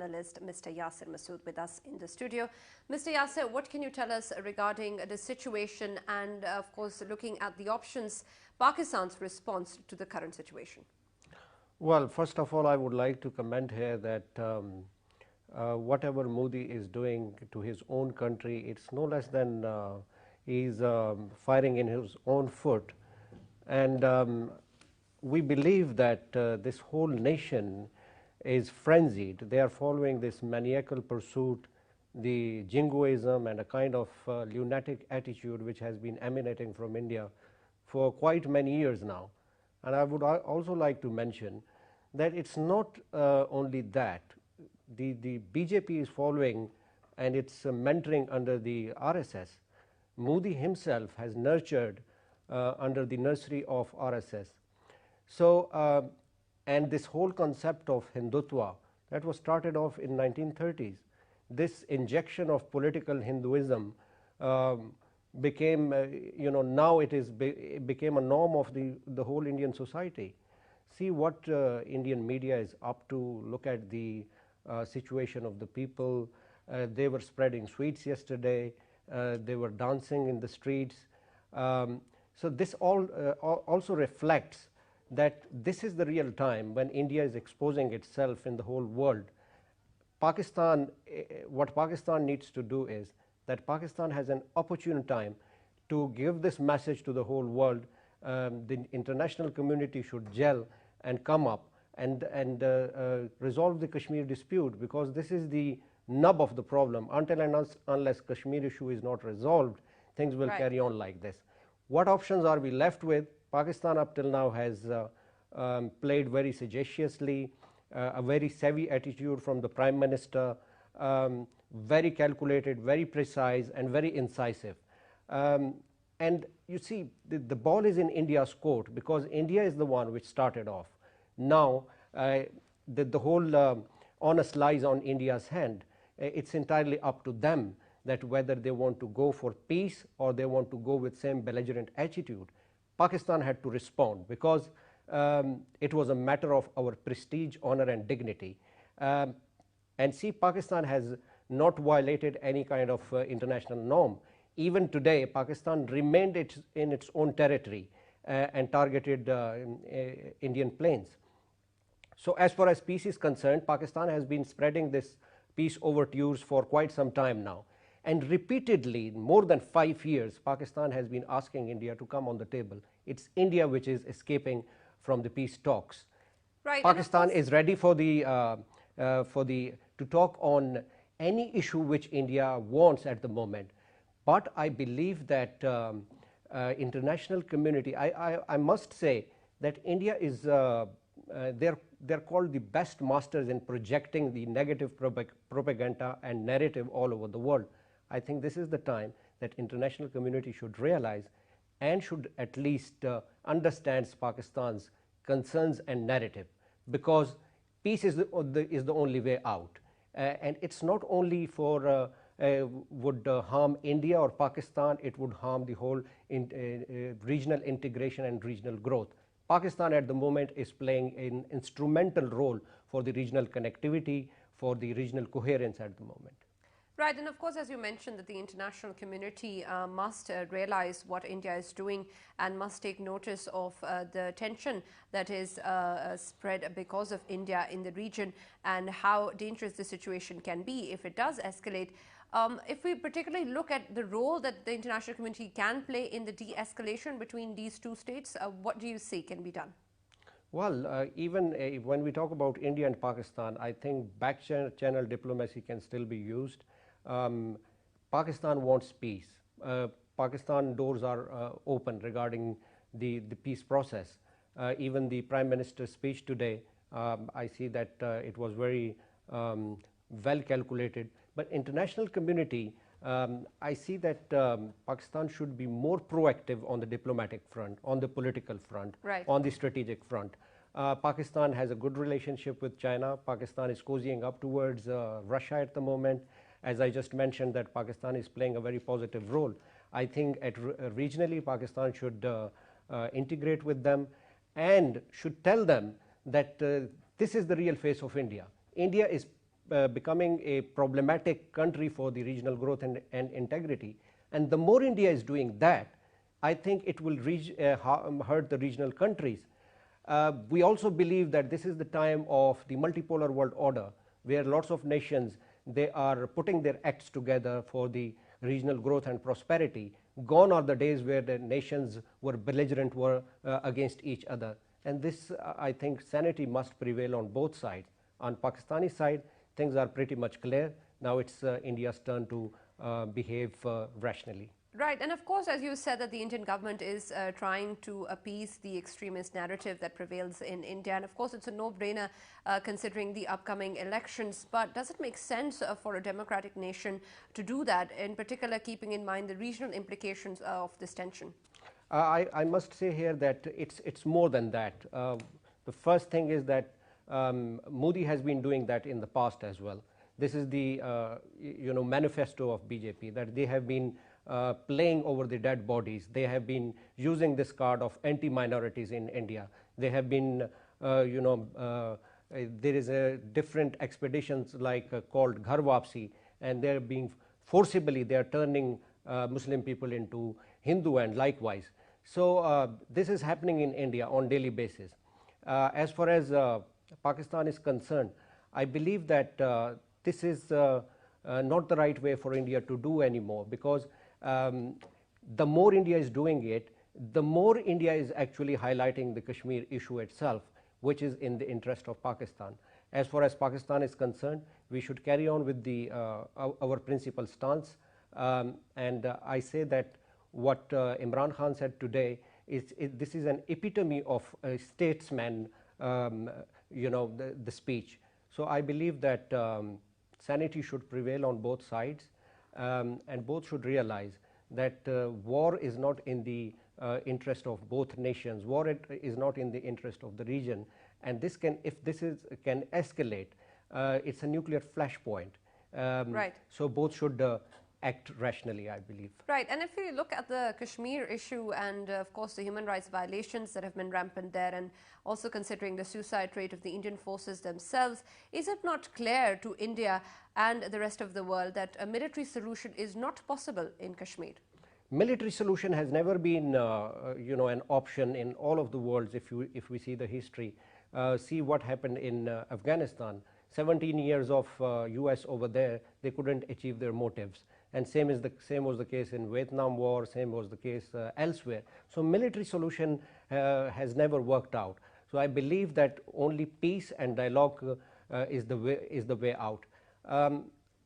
Analyst Mr. Yasir Masood with us in the studio. Mr. Yasir, what can you tell us regarding the situation and, of course, looking at the options, Pakistan's response to the current situation? Well, first of all, I would like to comment here that whatever Modi is doing to his own country, it's no less than he's firing in his own foot. And we believe that this whole nation is frenzied. They are following this maniacal pursuit, the jingoism and a kind of lunatic attitude which has been emanating from India for quite many years now. And I would also like to mention that it's not only that. The BJP is following and it's mentoring under the RSS. Modi himself has nurtured under the nursery of RSS. So, and this whole concept of Hindutva that was started off in 1930s, this injection of political Hinduism became, now it became a norm of the whole Indian society. See what Indian media is up to, look at the situation of the people. They were spreading sweets yesterday, they were dancing in the streets. So this also reflects that this is the real time when India is exposing itself in the whole world. Pakistan, what Pakistan needs to do is that Pakistan has an opportune time to give this message to the whole world. The international community should gel and come up and resolve the Kashmir dispute, because this is the nub of the problem. Until and unless Kashmir issue is not resolved, things will carry on like this. What options are we left with? Pakistan up till now has played very sagaciously, a very savvy attitude from the Prime Minister, very calculated, very precise and very incisive. And you see, the ball is in India's court, because India is the one which started off. Now the whole onus lies on India's hand. It's entirely up to them that whether they want to go for peace or they want to go with same belligerent attitude. Pakistan had to respond, because it was a matter of our prestige, honor and dignity. And see, Pakistan has not violated any kind of international norm. Even today, Pakistan remained in its own territory and targeted Indian planes. So as far as peace is concerned, Pakistan has been spreading this peace overtures for quite some time now. And repeatedly, more than 5 years, Pakistan has been asking India to come on the table. It's India which is escaping from the peace talks. Right. Pakistan is ready to talk on any issue which India wants at the moment. But I believe that international community, I must say that India is, they're called the best masters in projecting the negative propaganda and narrative all over the world. I think this is the time that international community should realize and should at least understand Pakistan's concerns and narrative, because peace is the only way out. And it's not only for would harm India or Pakistan, it would harm the whole regional integration and regional growth. Pakistan at the moment is playing an instrumental role for the regional connectivity, for the regional coherence at the moment. Right, and of course, as you mentioned, that the international community must realize what India is doing and must take notice of the tension that is spread because of India in the region, and how dangerous the situation can be if it does escalate. If we particularly look at the role that the international community can play in the de-escalation between these two states, what do you see can be done? Well, even when we talk about India and Pakistan, I think back channel diplomacy can still be used. Pakistan wants peace. Pakistan doors are open regarding the peace process. Even the Prime Minister's speech today, I see that it was very well calculated. But international community, I see that Pakistan should be more proactive on the diplomatic front, on the political front, on the strategic front. Pakistan has a good relationship with China. Pakistan is cozying up towards Russia at the moment. As I just mentioned, that Pakistan is playing a very positive role. I think regionally Pakistan should integrate with them and should tell them that this is the real face of India. India is becoming a problematic country for the regional growth and integrity. And the more India is doing that, I think it will hurt the regional countries. We also believe that this is the time of the multipolar world order, where lots of nations, they are putting their acts together for the regional growth and prosperity. Gone are the days where the nations were belligerent, were against each other. And this, I think, sanity must prevail on both sides. On Pakistani side, things are pretty much clear. Now it's India's turn to behave rationally. Right, and of course, as you said, that the Indian government is trying to appease the extremist narrative that prevails in India. And of course, it's a no-brainer considering the upcoming elections. But does it make sense for a democratic nation to do that, in particular keeping in mind the regional implications of this tension? I must say here that it's more than that. The first thing is that Modi has been doing that in the past as well. This is the manifesto of BJP, that they have been playing over the dead bodies. They have been using this card of anti-minorities in India. They have been, there is a different expeditions like called Ghar Wapsi, and they're being forcibly, they are turning Muslim people into Hindu and likewise. So this is happening in India on daily basis. As far as Pakistan is concerned, I believe that this is not the right way for India to do anymore, because the more India is doing it, the more India is actually highlighting the Kashmir issue itself, which is in the interest of Pakistan. As far as Pakistan is concerned, we should carry on with our principal stance. And I say that what Imran Khan said today this is an epitome of a statesman, the speech. So I believe that sanity should prevail on both sides, and both should realize that war is not in the interest of both nations. War is not in the interest of the region, and this can, if this can escalate, it's a nuclear flashpoint. Right. So both should act rationally, I believe. Right, and if we look at the Kashmir issue and of course the human rights violations that have been rampant there, and also considering the suicide rate of the Indian forces themselves, is it not clear to India and the rest of the world that a military solution is not possible in Kashmir? Military solution has never been an option in all of the worlds. If we see the history, see what happened in Afghanistan. 17 years of US over there, they couldn't achieve their motives. And same was the case in Vietnam War, same was the case elsewhere. So military solution has never worked out. So I believe that only peace and dialogue is the way out.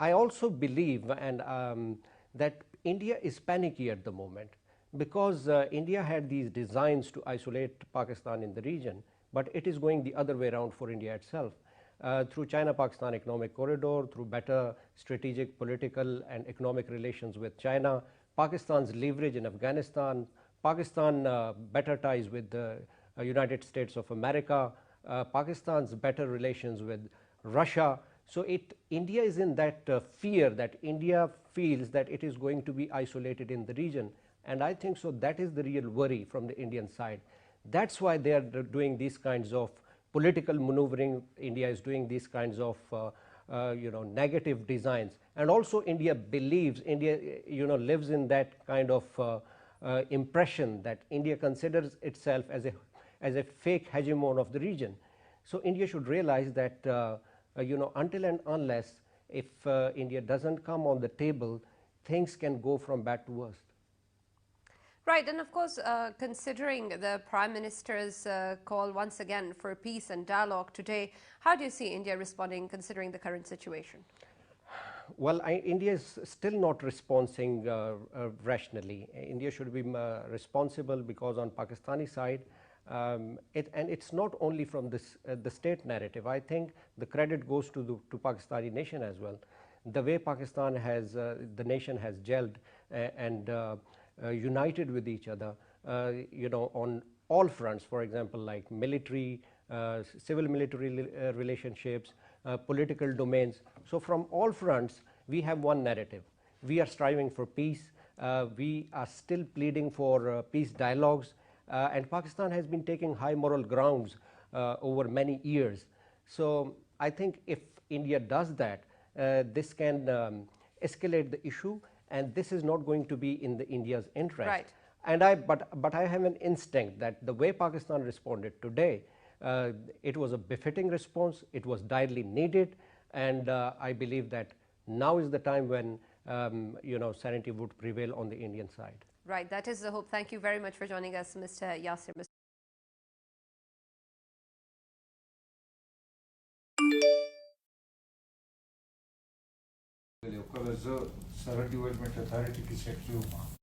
I also believe that India is panicky at the moment, because India had these designs to isolate Pakistan in the region, but it is going the other way around for India itself. Through China-Pakistan economic corridor, through better strategic, political and economic relations with China, Pakistan's leverage in Afghanistan, Pakistan better ties with the United States of America, Pakistan's better relations with Russia. So India is in that fear that India feels that it is going to be isolated in the region. And I think so that is the real worry from the Indian side. That's why they are doing these kinds of political maneuvering. India is doing these kinds of negative designs, and also India believes, India lives in that kind of impression that India considers itself as a fake hegemon of the region. So India should realize that until and unless if India doesn't come on the table, things can go from bad to worse. Right, and of course, considering the Prime Minister's call once again for peace and dialogue today, how do you see India responding considering the current situation? Well, India is still not responding rationally. India should be responsible, because on Pakistani side, and it's not only from the state narrative. I think the credit goes to Pakistani nation as well. The way Pakistan has, the nation has gelled and united with each other, on all fronts, for example, like military, civil military relationships, political domains. So from all fronts, we have one narrative. We are striving for peace. We are still pleading for peace dialogues. And Pakistan has been taking high moral grounds over many years. So I think if India does that, this can escalate the issue, and this is not going to be in the India's interest. Right. And but I have an instinct that the way Pakistan responded today, it was a befitting response. It was direly needed, and I believe that now is the time when sanity would prevail on the Indian side. Right. That is the hope. Thank you very much for joining us, Mr. Yasir. Local as a Surrey Development Authority की secretary हूँ